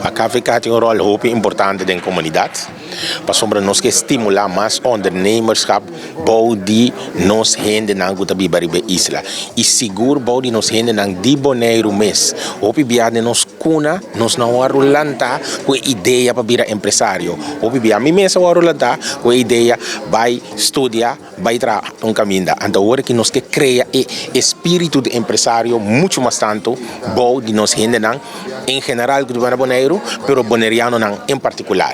A KVK tem rol hoop importante in de comunidade. Para sombra nos que estimular mais ondernemerschap, bouw die nos hende nang gutabi baribe isla. E seguro bouw die nos hende nang di boneiro mes. Hopi biade nos kuna, nos na warulanta com ideia para virar empresário. Hopi biade mi mesa warulanta com ideia vai estudar, vai tra caminho. Então agora que nos que cria e espírito de empresário muito mais tanto, bouw die nos hende nang em geral gutabi boneiro, pero boneriano nang em particular.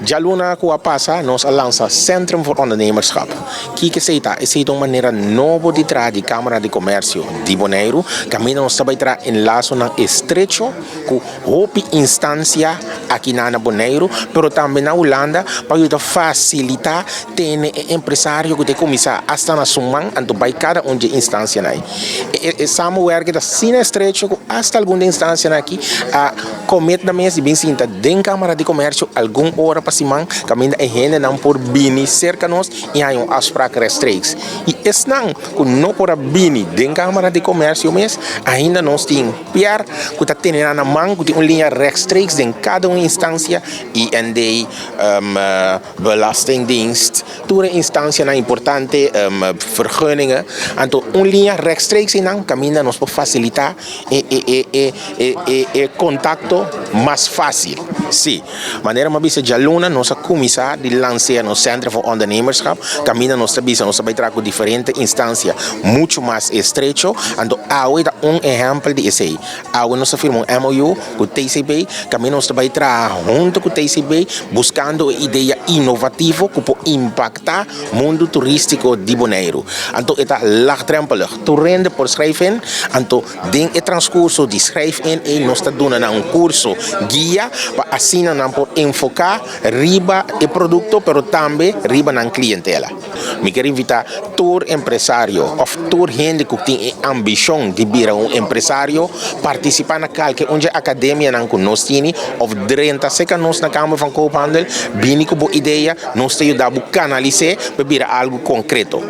Jaluna que passa, nós lança Centrum voor Ondernemerschap. Kijk eens is een manier novo de tra de Câmara de Comércio de Bonaire, caminho nós também tra enlaço na estrecho com hopi instância aqui na Bonaire, pero também na Holanda para facilitar ter empresário que te começar hasta na Suman, então vai cada de instância aí. E samenwerken da sina estrecho hasta alguma instância aqui a comet na mesa bem sinta den Câmara de Comércio algum hora para Simang, caminho é rende não por bini cerca nós e há afspraak rechtstreeks. E es não que não por bini den Câmara de Comércio mes ainda nós tem piar que tá tendo na mão que tem uma linha rechtstreeks em cada instância e en de belastingdienst toda instância na importante vergunningen então uma linha rechtstreeks não caminho nós por facilitar e contacto mais fácil. Sim, maneira uma vez já luna nossa comissão de lançar no Centro voor Ondernemerschap, caminha nossa bisa, nossa vai trazer diferentes instâncias muito mais estrecho, então há exemplo de esse. Há nossa firma MOU com o TCB, caminha nossa vai trazer junto com o TCB, buscando ideia inovativa que pode impactar o mundo turístico de Bonaire. Então é laagdrempelig, tu rende por schrijven, então den het transcurso de schrijven e nós está dando curso guia para assim não por enfocar riba e produto, pero também riba na clientela. Me quero invitar todo empresário ou todo gente que tem ambição de virar empresário participar na qualquer onde academia não nós temos ou 30 segundos na Câmara van Koophandel, bem com boa ideia, nós te ajudar a canalizar para virar algo concreto.